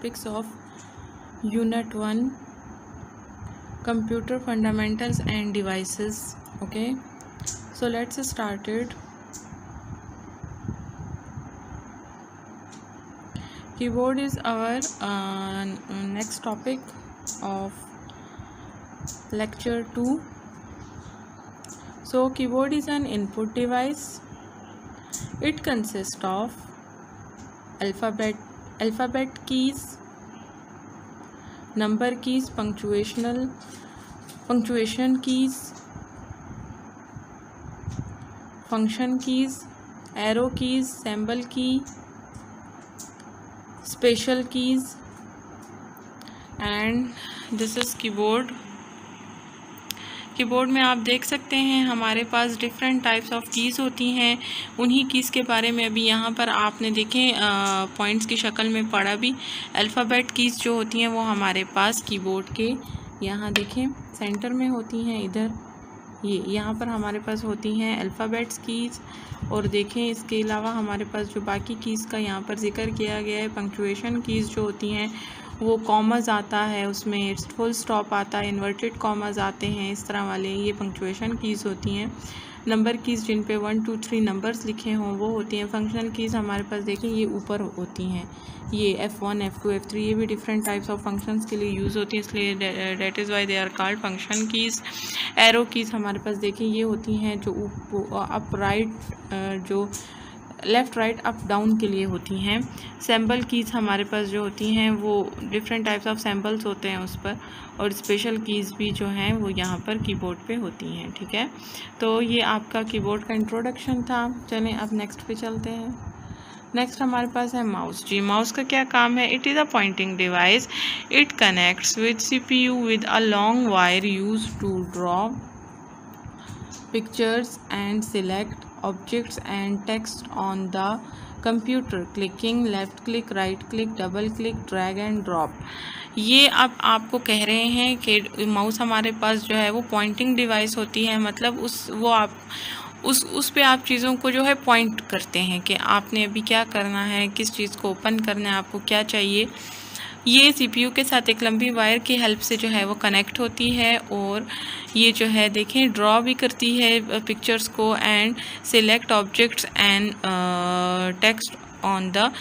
topics of Unit 1 Computer Fundamentals and Devices. Okay, so let's start it. Keyboard is our next topic of lecture 2. So keyboard is an input device. It consists of alphabet keys, number keys, punctuation keys, function keys, arrow keys, symbol key, special keys, and this is keyboard. Keyboard में आप देख सकते हैं हमारे पास different types of keys होती हैं। उन्हीं keys के बारे में अभी यहाँ पर आपने देखें पॉइंट्स की शक्ल में पढ़ा भी। अल्फ़ाबेट कीज़ जो होती हैं वो हमारे पास कीबोर्ड के यहाँ देखें सेंटर में होती हैं। इधर ये यहाँ पर हमारे पास होती हैं अल्फ़ाबेट्स कीज़। और देखें इसके अलावा हमारे पास जो बाकी कीज़ का यहाँ पर जिक्र किया गया है, पंक्चुएशन कीज़ जो होती हैं वो कॉमर्स आता है, उसमें फुल स्टॉप आता है, इन्वर्टेड कॉमर्स आते हैं, इस तरह वाले ये पंक्चुएशन कीज़ होती हैं। नंबर कीज़ जिन पे 1 2 3 नंबर्स लिखे हों वो होती हैं। फंक्शन कीज़ हमारे पास देखें ये ऊपर होती हैं, ये F1 F2 F3 ये भी डिफरेंट टाइप्स ऑफ फंक्शंस के लिए यूज़ होती हैं, इसलिए that is why they are called function keys. Arrow keys हमारे पास देखें ये होती हैं जो अप राइट जो लेफ़्ट राइट अप डाउन के लिए होती हैं। सैम्बल कीज़ हमारे पास जो होती हैं वो डिफरेंट टाइप्स ऑफ सैम्बल्स होते हैं उस पर, और स्पेशल कीज़ भी जो हैं वो यहाँ पर कीबोर्ड पे होती हैं। ठीक है, तो ये आपका कीबोर्ड का इंट्रोडक्शन था। चलें अब नेक्स्ट पे चलते हैं। नेक्स्ट हमारे पास है माउस। जी, माउस का क्या काम है? It is a pointing device. It connects with CPU with a long wire use to draw pictures and select objects and text on the computer, clicking left click, right click, double click, drag and drop। ये अब आपको कह रहे हैं कि mouse हमारे पास जो है वो पॉइंटिंग डिवाइस होती है, मतलब उस पे आप चीज़ों को जो है पॉइंट करते हैं कि आपने अभी क्या करना है, किस चीज़ को ओपन करना है, आपको क्या चाहिए। ये CPU के साथ एक लंबी वायर की हेल्प से जो है वो कनेक्ट होती है, और ये जो है देखें ड्रॉ भी करती है पिक्चर्स को, and select objects and text on the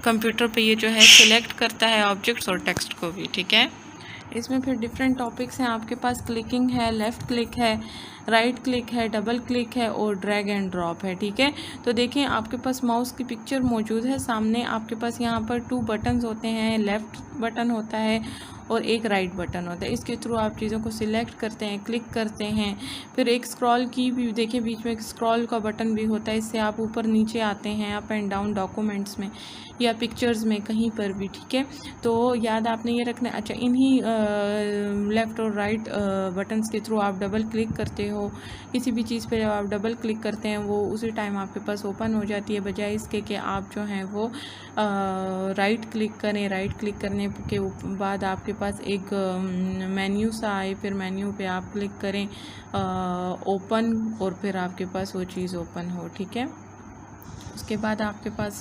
computer पे ये जो है सिलेक्ट करता है ऑब्जेक्ट्स और टेक्स्ट को भी। ठीक है, इसमें फिर डिफरेंट टॉपिक्स हैं आपके पास। क्लिकिंग है, लेफ़्ट क्लिक है, राइट क्लिक है, डबल क्लिक है और ड्रैग एंड ड्रॉप है। ठीक है, तो देखें आपके पास माउस की पिक्चर मौजूद है सामने। आपके पास यहाँ पर 2 बटन्स होते हैं, लेफ़्ट बटन होता है और एक राइट बटन होता है। इसके थ्रू आप चीज़ों को सिलेक्ट करते हैं, क्लिक करते हैं। फिर एक स्क्रॉल की भी देखें, बीच में एक स्क्रॉल का बटन भी होता है, इससे आप ऊपर नीचे आते हैं अप एंड डाउन डॉक्यूमेंट्स में या पिक्चर्स में कहीं पर भी। ठीक है, तो याद आपने ये रखना। अच्छा, इन्हीं लेफ़्ट और राइट बटन्स के थ्रू आप डबल क्लिक करते हो किसी भी चीज़ पे। जब आप डबल क्लिक करते हैं वो उसी टाइम आपके पास ओपन हो जाती है, बजाय इसके कि आप जो हैं वो राइट क्लिक करें। राइट क्लिक करने के बाद आपके पास एक मेन्यू सा आए, फिर मेन्यू पे आप क्लिक करें ओपन, और फिर आपके पास वो चीज़ ओपन हो। ठीक है, उसके बाद आपके पास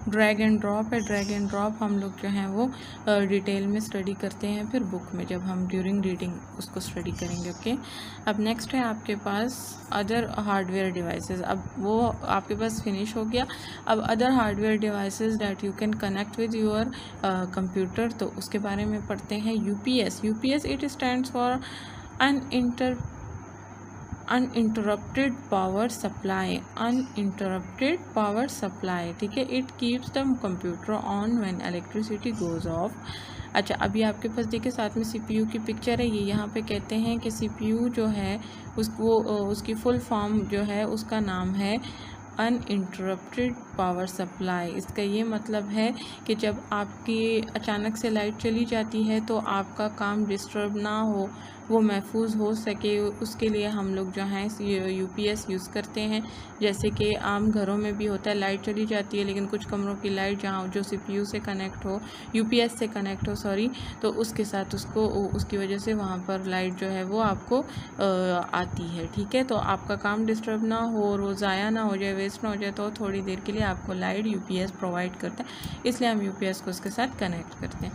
ड्रैग एंड ड्रॉप है। ड्रैग एंड ड्रॉप हम लोग जो हैं वो डिटेल में स्टडी करते हैं फिर बुक में, जब हम ड्यूरिंग रीडिंग उसको स्टडी करेंगे। ओके, अब नेक्स्ट है आपके पास अदर हार्डवेयर डिवाइसेस। अब वो आपके पास फिनिश हो गया। अब other hardware devices that you can connect with your computer, तो उसके बारे में पढ़ते हैं। UPS it stands for uninterrupted power supply। ठीक है, it keeps the computer on when electricity goes off. अच्छा, अभी आपके पास देखिए साथ में CPU की पिक्चर है। ये यहाँ पे कहते हैं कि CPU जो है उसकी फुल फॉर्म जो है उसका नाम है अनइंटरप्टेड पावर सप्लाई। इसका ये मतलब है कि जब आपकी अचानक से लाइट चली जाती है तो आपका काम डिस्टर्ब ना हो, वो महफूज हो सके, उसके लिए हम लोग जो हैं UPS यूज़ करते हैं। जैसे कि आम घरों में भी होता है, लाइट चली जाती है लेकिन कुछ कमरों की लाइट जहाँ जो CPU से कनेक्ट हो, UPS से कनेक्ट हो तो उसके साथ उसकी वजह से वहाँ पर लाइट जो है वो आपको आती है। ठीक है, तो आपका काम डिस्टर्ब ना हो और वो ज़ाया ना हो जाए, वेस्ट ना हो जाए, तो थोड़ी देर के लिए आपको लाइट यूपीएस प्रोवाइड करता है, इसलिए हम यूपीएस को उसके साथ कनेक्ट करते हैं।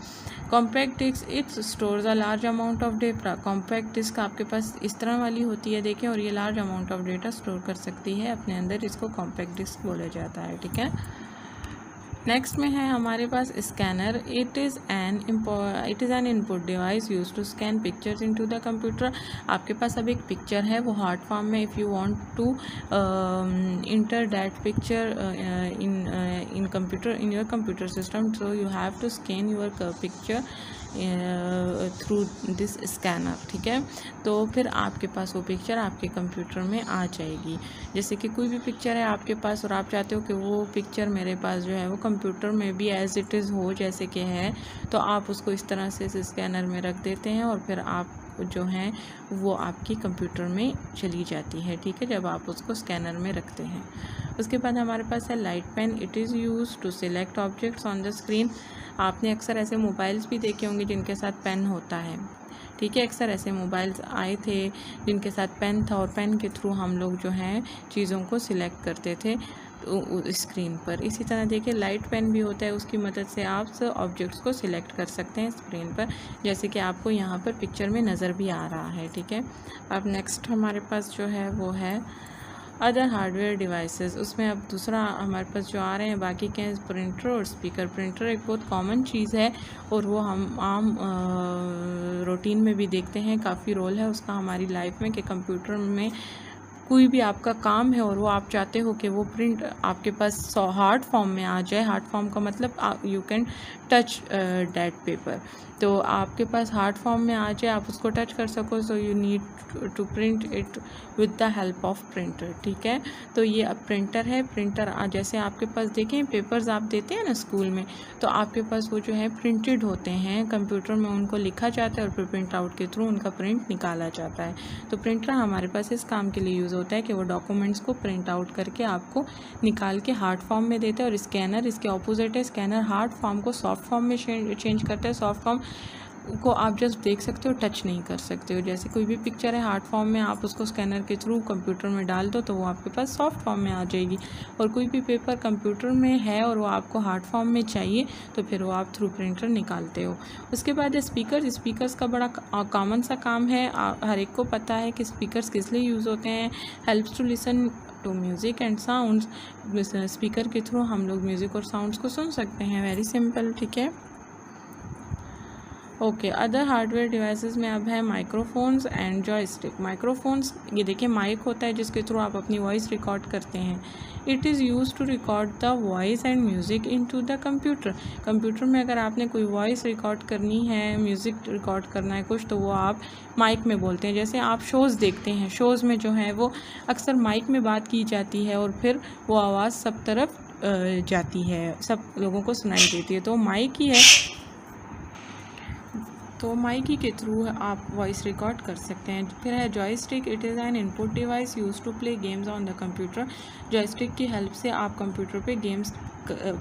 Compact disk it stores a large amount of data. Compact disk आपके पास इस तरह वाली होती है, देखें, और ये large amount of data store कर सकती है अपने अंदर, इसको कॉम्पैक्ट डिस्क बोला जाता है, ठीक है। नेक्स्ट में है हमारे पास scanner. It is an input device use to scan pictures into the computer. आपके पास अब एक पिक्चर है, वो हार्ड फॉर्म में, if you want to enter that picture in computer, in your computer system, so you have to scan your picture through this scanner, ठीक है। तो फिर आपके पास वो पिक्चर आपके कंप्यूटर में आ जाएगी। जैसे कि कोई भी पिक्चर है आपके पास और आप चाहते हो कि वो पिक्चर मेरे पास जो है वो कंप्यूटर में भी एज इट इज़ हो, जैसे कि है, तो आप उसको इस तरह से इस स्कैनर में रख देते हैं और फिर आप जो है वो आपकी कंप्यूटर में चली जाती है, ठीक है, जब आप उसको स्कैनर में रखते हैं। उसके बाद हमारे पास है light pen. It is use to select objects on the screen. आपने अक्सर ऐसे मोबाइल्स भी देखे होंगे जिनके साथ पेन होता है, ठीक है। अक्सर ऐसे मोबाइल्स आए थे जिनके साथ पेन था और पेन के थ्रू हम लोग जो हैं चीज़ों को सिलेक्ट करते थे स्क्रीन पर। इसी तरह देखिए लाइट पेन भी होता है, उसकी मदद से आप ऑब्जेक्ट्स को सिलेक्ट कर सकते हैं स्क्रीन पर, जैसे कि आपको यहाँ पर पिक्चर में नज़र भी आ रहा है, ठीक है। अब नेक्स्ट हमारे पास जो है वो है अदर हार्डवेयर डिवाइसेस। उसमें अब दूसरा हमारे पास जो आ रहे हैं बाकी के हैं प्रिंटर और स्पीकर। प्रिंटर एक बहुत कॉमन चीज़ है और वो हम आम रूटीन में भी देखते हैं, काफ़ी रोल है उसका हमारी लाइफ में कि कंप्यूटर में कोई भी आपका काम है और वो आप चाहते हो कि वो प्रिंट आपके पास हार्ड फॉर्म में आ जाए। हार्ड फॉर्म का मतलब you can touch that paper, तो आपके पास हार्ड फॉर्म में आ जाए, आप उसको टच कर सको, so you need to print it with the help of printer, ठीक है। तो ये अब प्रिंटर है। प्रिंटर जैसे आपके पास देखें पेपर्स आप देते हैं ना स्कूल में, तो आपके पास वो जो है प्रिंटेड होते हैं, कंप्यूटर में उनको लिखा जाता है और फिर प्रिंट आउट के थ्रू उनका प्रिंट निकाला जाता है। तो प्रिंटर हमारे पास इस काम के लिए यूज़ होता है कि वो डॉक्यूमेंट्स को प्रिंट आउट करके आपको निकाल के हार्ड फॉर्म में देता है। और स्कैनर इसके ऑपोजिट है। स्कैनर हार्ड फॉर्म को सॉफ्ट फॉर्म में चेंज करता है। सॉफ्ट फॉर्म को आप जस्ट देख सकते हो, टच नहीं कर सकते हो। जैसे कोई भी पिक्चर है हार्ड फॉर्म में, आप उसको स्कैनर के थ्रू कंप्यूटर में डाल दो तो वो आपके पास सॉफ्ट फॉर्म में आ जाएगी। और कोई भी पेपर कंप्यूटर में है और वो आपको हार्ड फॉर्म में चाहिए तो फिर वो आप थ्रू प्रिंटर निकालते हो। उसके बाद स्पीकर्स का बड़ा कॉमन सा काम है, हर एक को पता है कि स्पीकर्स किस लिए यूज़ होते हैं। Helps to listen to music and sounds. Speaker के थ्रू हम लोग म्यूज़िक और साउंड्स को सुन सकते हैं, वेरी सिंपल, ठीक है। ओके, अदर हार्डवेयर डिवाइसेस में अब है माइक्रोफोन्स एंड जॉयस्टिक। माइक्रोफोन्स, ये देखिए माइक होता है जिसके थ्रू आप अपनी वॉइस रिकॉर्ड करते हैं। It is use to record the voice and music into the computer. Computer में अगर आपने कोई वॉइस रिकॉर्ड करनी है, म्यूज़िक रिकॉर्ड करना है कुछ, तो वो आप माइक में बोलते हैं। जैसे आप शोज़ देखते हैं, शोज़ में जो है वो अक्सर माइक में बात की जाती है और फिर वो आवाज़ सब तरफ जाती है, सब लोगों को सुनाई देती है, तो माइक ही है। तो माइक ही के थ्रू आप वॉइस रिकॉर्ड कर सकते हैं। फिर है joystick. It is an input device use to play games on the computer. Joystick की हेल्प से आप कंप्यूटर पे गेम्स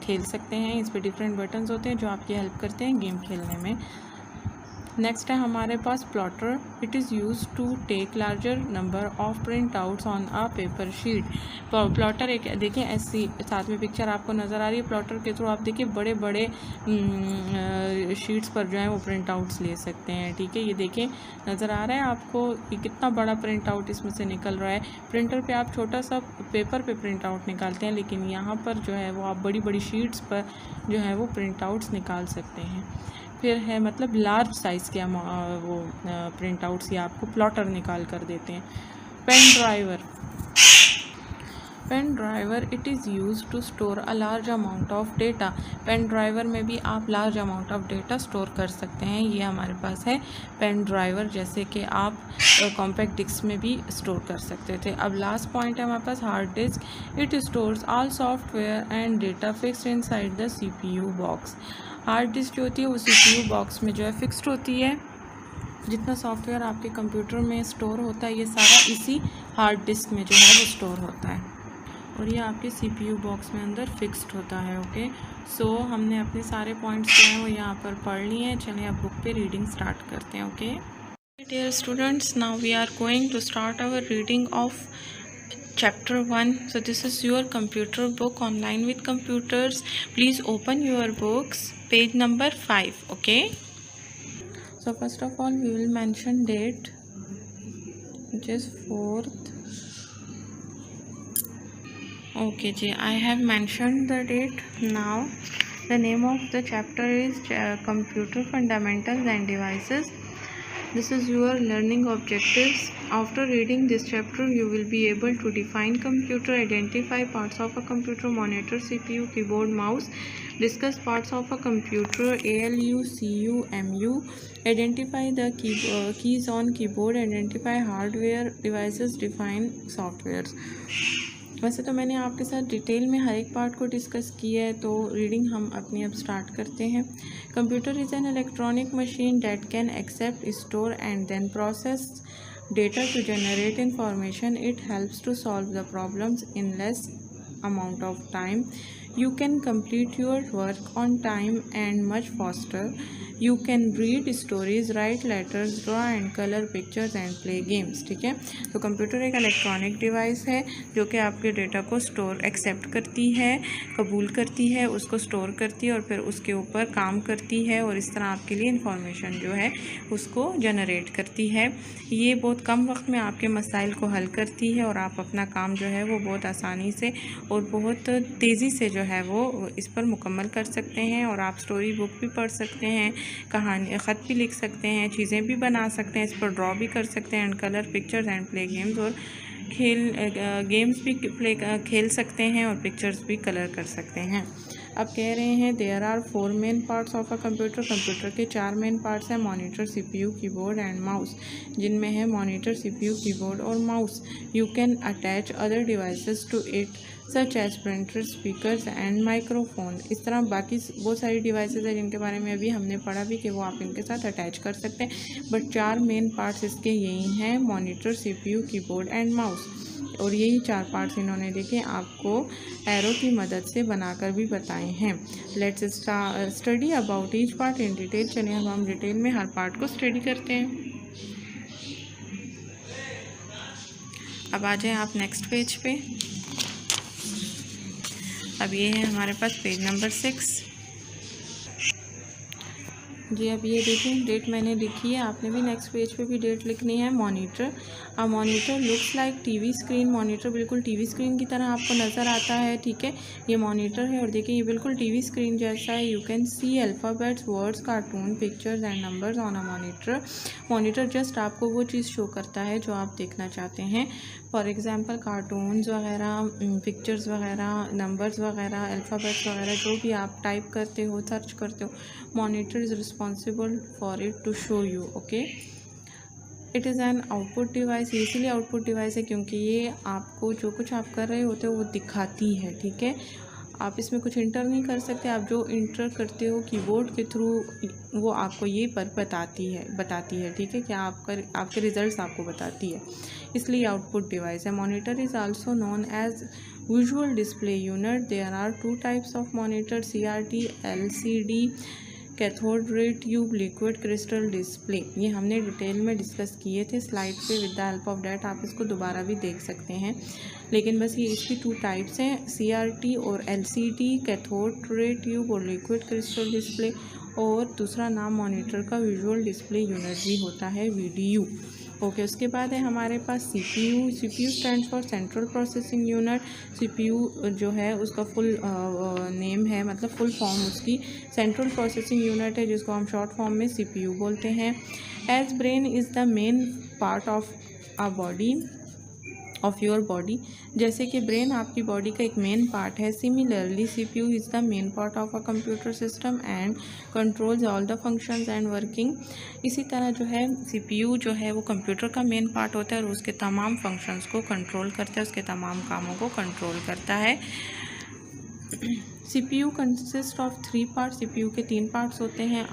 खेल सकते हैं। इस पर डिफरेंट बटन्स होते हैं जो आपकी हेल्प करते हैं गेम खेलने में। नेक्स्ट है हमारे पास plotter. It is use to take larger number of print outs on a paper sheet. Plotter एक, देखिए ऐसी साथ में पिक्चर आपको नज़र आ रही है। प्लॉटर के थ्रू आप देखिए बड़े बड़े शीट्स पर जो है वो प्रिंट आउट्स ले सकते हैं, ठीक है। ये देखिए नज़र आ रहा है आपको कि कितना बड़ा प्रिंट आउट इसमें से निकल रहा है। प्रिंटर पे आप छोटा सा पेपर पे प्रिंट आउट निकालते हैं, लेकिन यहाँ पर जो है वो आप बड़ी बड़ी शीट्स पर जो है वो प्रिंट आउट्स निकाल सकते हैं। फिर है मतलब लार्ज साइज़ के वो प्रिंट आउट्स या आपको प्लॉटर निकाल कर देते हैं। Pen driver it is use to store a large amount of data. Pen driver में भी आप large amount of data store कर सकते हैं। ये हमारे पास है पेन ड्राइवर, जैसे कि आप कॉम्पैक्ट डिस्क में भी स्टोर कर सकते थे। अब लास्ट पॉइंट है हमारे पास hard disk. It stores all software and data fixed inside the CPU box. Hard disk जो होती है वो CPU बॉक्स में जो है फिक्स्ड होती है। जितना सॉफ्टवेयर आपके कंप्यूटर में स्टोर होता है ये सारा इसी हार्ड डिस्क में जो है वो स्टोर होता है और ये आपके CPU बॉक्स में अंदर फिक्स्ड होता है। ओके, सो हमने अपने सारे पॉइंट्स जो हैं वो यहाँ पर पढ़ लिए हैं। चलिए अब बुक पे रीडिंग स्टार्ट करते हैं। Okay dear students, now we are going to start our reading of Chapter 1. So this is your computer book, Online with Computers. Please open your books, page number 5. Okay. So first of all we will mention date, which is 4th. Okay ji, I have mentioned the date. Now the name of the chapter is Computer Fundamentals and Devices. This is your learning objectives. After reading this chapter, you will be able to define computer, identify parts of a computer, monitor, CPU, keyboard, mouse, discuss parts of a computer, ALU, CU, MU, identify the keys on keyboard, identify hardware devices, define softwares. वैसे तो मैंने आपके साथ detail में हर एक part को discuss किया है, तो रीडिंग हम अपनी अब स्टार्ट करते हैं। Computer is an electronic machine that can accept, store and then process data to generate information. It helps to solve the problems in less amount of time. You can complete your work on time and much faster. You can read stories, write letters, draw and color pictures and play games. ठीक है, तो computer एक electronic device है जो कि आपके data को store accept करती है, कबूल करती है, उसको स्टोर करती है और फिर उसके ऊपर काम करती है और इस तरह आपके लिए इंफॉर्मेशन जो है उसको जनरेट करती है। ये बहुत कम वक्त में आपके मसाइल को हल करती है और आप अपना काम जो है वो बहुत आसानी से और बहुत तेज़ी से जो है वो इस पर मुकम्मल कर सकते हैं। और आप स्टोरी बुक भी पढ़ सकते हैं, कहानी ख़त भी लिख सकते हैं, चीज़ें भी बना सकते हैं, इस पर ड्रॉ भी कर सकते हैं, and colour pictures and play games, और गेम्स भी खेल सकते हैं और पिक्चर्स भी कलर कर सकते हैं। अब कह रहे हैं there are 4 main parts of a computer. Computer के 4 मेन पार्ट्स हैं, monitor, CPU, keyboard and mouse, जिनमें है मॉनिटर, सीपीयू, कीबोर्ड और mouse. You can attach other devices to it such as printer, speakers and microphone. इस तरह बाकी बहुत सारी डिवाइसेस हैं जिनके बारे में अभी हमने पढ़ा भी कि वो आप इनके साथ अटैच कर सकते हैं, बट 4 मेन पार्ट्स इसके यही हैं, monitor, CPU, keyboard and mouse. और यही 4 पार्ट्स इन्होंने देखे आपको एरो की मदद से बनाकर भी बताए हैं। Let's study about each part in detail. चलिए अब हम डिटेल में हर पार्ट को स्टडी करते हैं। अब आ जाएं आप नेक्स्ट पेज पे। अब ये है हमारे पास पेज नंबर 6 जी। अब ये देखें, डेट मैंने लिखी है, आपने भी नेक्स्ट पेज पे भी डेट लिखनी है। Monitor, a monitor looks like TV screen. Monitor बिल्कुल टीवी स्क्रीन की तरह आपको नज़र आता है, ठीक है, ये मॉनिटर है और देखिए ये बिल्कुल टीवी स्क्रीन जैसा है। You can see alphabets, words, cartoon, pictures and numbers on a monitor. Monitor just आपको वो चीज़ शो करता है जो आप देखना चाहते हैं। फॉर एग्ज़ाम्पल कार्टून्स वगैरह, पिक्चर्स वगैरह, नंबर्स वगैरह, अल्फ़ाबेट्स वगैरह जो भी आप टाइप करते हो, सर्च करते हो, monitor is responsible for it to show you. Okay, it is an output device. इसीलिए आउटपुट डिवाइस है क्योंकि ये आपको जो कुछ आप कर रहे होते हो वो दिखाती है, ठीक है। आप इसमें कुछ इंटर नहीं कर सकते, आप जो इंटर करते हो कीबोर्ड के थ्रू वो आपको ये पर बताती है, ठीक है, कि आपके रिजल्ट्स आपको बताती है, इसलिए आउटपुट डिवाइस है। Monitor is also known as visual display unit. There are 2 types of monitor, CRT, LCD, cathode ray tube, liquid crystal display. ये हमने डिटेल में डिस्कस किए थे स्लाइड पे, with the help of that आप इसको दोबारा भी देख सकते हैं। लेकिन बस ये इसकी 2 टाइप्स हैं, CRT और LCD, कैथोड रे ट्यूब और लिक्विड क्रिस्टल डिस्प्ले। और दूसरा नाम मॉनिटर का विजुअल डिस्प्ले यूनिट भी होता है, VDU। ओके, उसके बाद है हमारे पास CPU। CPU stand for central processing unit. CPU जो है उसका फुल नेम है, मतलब फुल फॉर्म उसकी सेंट्रल प्रोसेसिंग यूनिट है, जिसको हम शॉर्ट फॉर्म में CPU बोलते हैं। As brain is the main part of a body of your body. जैसे कि ब्रेन आपकी बॉडी का एक मेन पार्ट है, similarly CPU is the main part of a computer system and controls all the functions and working. इसी तरह जो है CPU जो है वो कंप्यूटर का मेन पार्ट होता है और उसके तमाम फंक्शंस को कंट्रोल करता है, उसके तमाम कामों को कंट्रोल करता है। CPU consist of 3 parts. CPU के 3 पार्ट्स होते हैं,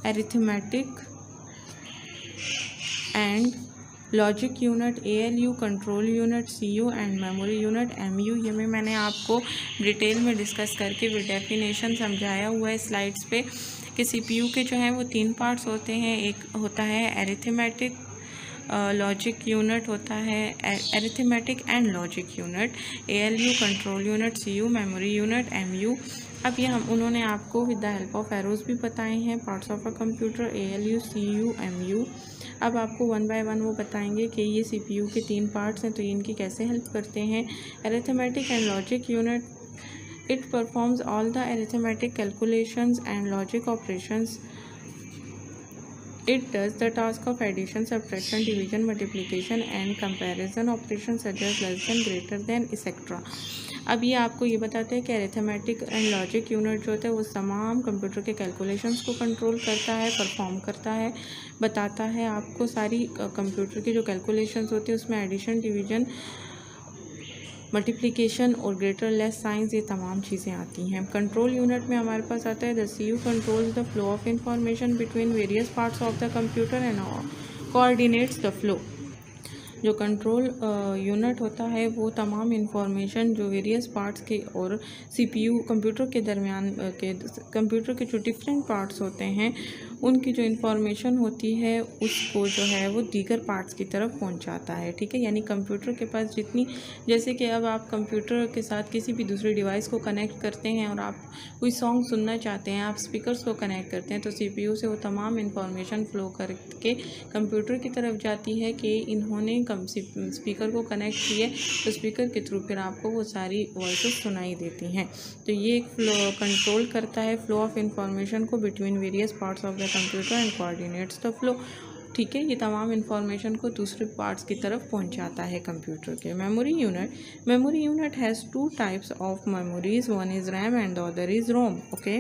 arithmetic and logic unit, ALU, control unit, CU and memory unit, MU। ये में मैंने आपको डिटेल में डिस्कस करके विद डेफिनेशन समझाया हुआ है स्लाइड्स पे कि CPU के जो हैं वो 3 पार्ट्स होते हैं। एक होता है अरिथमेटिक लॉजिक यूनिट होता है arithmetic and logic unit, ALU control unit, CU memory unit, MU। अब ये उन्होंने आपको with the help of arrows भी बताए हैं parts of a computer, ALU, CU, MU। अब आपको वन बाय वन वो बताएंगे कि ये CPU के 3 पार्ट्स हैं तो इनकी कैसे हेल्प करते हैं। Arithmetic and logic unit, it performs all the arithmetic calculations and logic operations. It does the task of addition, subtraction, division, multiplication and comparison operations such as less than, greater than, etc. अब ये आपको ये बताते हैं कि arithmetic and logic unit जो होता है वो तमाम कंप्यूटर के कैलकुलेशंस को कंट्रोल करता है, परफॉर्म करता है, बताता है आपको सारी कंप्यूटर की जो कैलकुलेशंस होती है उसमें एडिशन, डिवीजन, मल्टीप्लिकेशन और ग्रेटर लेस साइंस, ये तमाम चीज़ें आती हैं। कंट्रोल यूनिट में हमारे पास आता है the CU controls the flow of information between various parts of the computer and coordinates the flow. जो कंट्रोल यूनिट होता है वो तमाम इंफॉर्मेशन जो वेरियस पार्ट्स के और CPU कंप्यूटर के दरमियान के कंप्यूटर के जो डिफरेंट पार्ट्स होते हैं उनकी जो इंफॉर्मेशन होती है उसको जो है वो दीगर पार्ट्स की तरफ पहुंचाता है। ठीक है, यानी कंप्यूटर के पास जितनी, जैसे कि अब आप कंप्यूटर के साथ किसी भी दूसरे डिवाइस को कनेक्ट करते हैं और आप कोई सॉन्ग सुनना चाहते हैं, आप स्पीकर्स को कनेक्ट करते हैं तो CPU से वो तमाम इंफॉर्मेशन फ़्लो करके कंप्यूटर की तरफ जाती है कि इन्होंने स्पीकर को कनेक्ट किए तो स्पीकर के थ्रू फिर आपको वो सारी वॉइसेस सुनाई देती हैं। तो ये एक फ्लो कंट्रोल करता है फ्लो ऑफ इंफॉर्मेशन को between various parts of the computer and coordinates the flow. ठीक है, ये तमाम इंफॉर्मेशन को दूसरे पार्ट्स की तरफ पहुंचाता है कंप्यूटर के। Memory unit has 2 types of memories, one is RAM and the other is ROM. Okay,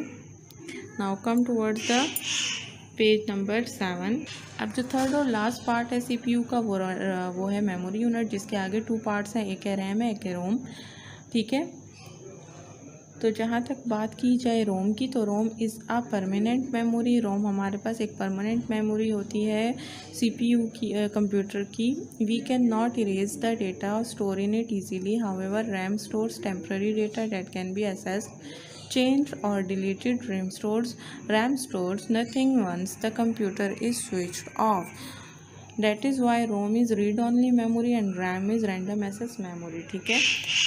now come towards the page number 7। अब जो थर्ड और लास्ट पार्ट है CPU का वो है मेमोरी यूनिट, जिसके आगे 2 पार्ट्स हैं, एक है रैम है, एक है रोम। ठीक है, तो जहाँ तक बात की जाए रोम की, तो ROM is a permanent memory. रोम हमारे पास एक परमानेंट मेमोरी होती है CPU की कंप्यूटर की। We can not erase the data store in it easily, however RAM stores temporary data that can be accessed, changed or deleted. RAM stores nothing once the computer is switched off. That is why ROM is read-only memory and RAM is random access memory. ठीक है,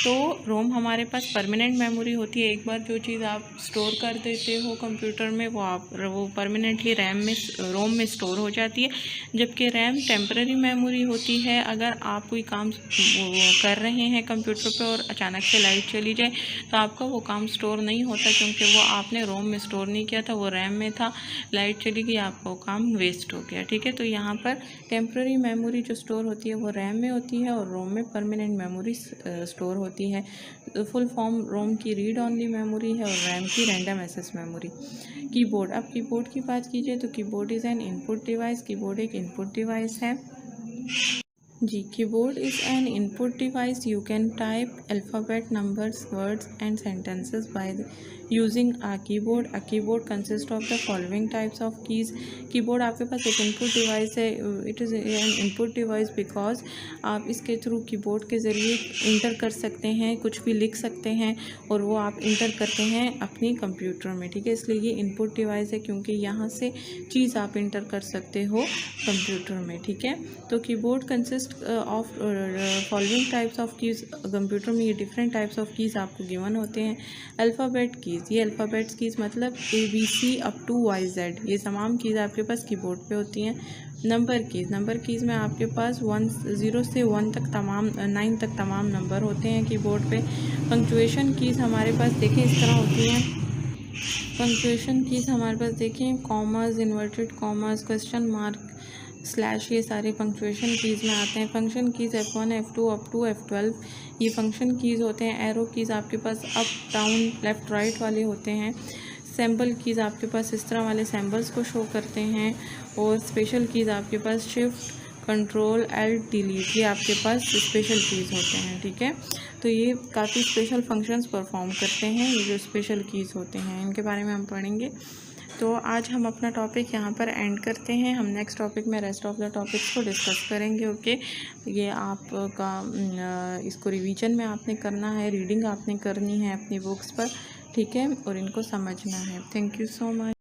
तो ROM हमारे पास permanent memory होती है। एक बार जो चीज़ आप store कर देते हो कंप्यूटर में वो परमानेंटली रोम में स्टोर हो जाती है, जबकि रैम टेम्पररी मेमोरी होती है। अगर आप कोई काम कर रहे हैं कंप्यूटर पे और अचानक से लाइट चली जाए तो आपका वो काम स्टोर नहीं होता, क्योंकि वो आपने रोम में स्टोर नहीं किया था, वो रैम में था। लाइट चली गई, आपका वो काम वेस्ट हो गया। ठीक है, तो यहाँ पर टेम्पररी मेमोरी जो स्टोर होती है वो रैम में होती है और रोम में परमानेंट मेमोरी स्टोर होती है। फुल फॉर्म रोम की रीड ऑनली मेमोरी है और रैम की रैंडम एक्सेस मेमोरी। कीबोर्ड, अब कीबोर्ड की बात कीजिए तो keyboard is an input device. Keyboard एक इनपुट डिवाइस है जी। Keyboard is an input device. You can type alphabet, numbers, words and sentences by using a keyboard. A keyboard consist of the following types of keys. Keyboard आपके पास एक input device है। It is an input device because आप इसके through keyboard के ज़रिए inter कर सकते हैं, कुछ भी लिख सकते हैं और वो आप इंटर करते हैं अपनी कंप्यूटर में। ठीक है, इसलिए ये इनपुट डिवाइस है क्योंकि यहाँ से चीज़ आप इंटर कर सकते हो कंप्यूटर में। ठीक है, तो keyboard consist of following types of keys. Computer में ये डिफरेंट टाइप्स ऑफ कीज़ आपको गिवन होते हैं। अल्फ़ाबेट कीज़, ये अल्फ़ाबेट्स कीज़ मतलब ABC अप टू YZ, ये तमाम कीज़ आपके पास कीबोर्ड पे होती हैं। नंबर कीज़ में आपके पास 0 से 1 तक 9 तक तमाम नंबर होते हैं कीबोर्ड पे। पंक्चुएशन कीज़ हमारे पास देखें इस तरह होती हैं। पंक्चुएशन कीज़ हमारे पास देखें, commerce, inverted commas, question mark, slash, ये सारे पंक्चुएशन कीज़ में आते हैं। Function keys F1, F2 up to F12, ये फंक्शन कीज़ होते हैं। एरो कीज़ आपके पास अप, डाउन, लेफ़्ट, राइट वाले होते हैं। सिंबल कीज़ आपके पास इस तरह वाले सिंबल्स को शो करते हैं। और स्पेशल कीज़ आपके पास शिफ्ट, कंट्रोल, Alt, डिलीट, ये आपके पास स्पेशल कीज़ होते हैं। ठीक है, तो ये काफ़ी स्पेशल फंक्शंस परफॉर्म करते हैं, ये जो स्पेशल कीज़ होते हैं इनके बारे में हम पढ़ेंगे। तो आज हम अपना टॉपिक यहाँ पर एंड करते हैं। हम नेक्स्ट टॉपिक में रेस्ट ऑफ द टॉपिक्स को डिस्कस करेंगे। ओके, ये आपका इसको रिवीजन में आपने करना है, रीडिंग आपने करनी है अपनी बुक्स पर। ठीक है, और इनको समझना है। Thank you so much.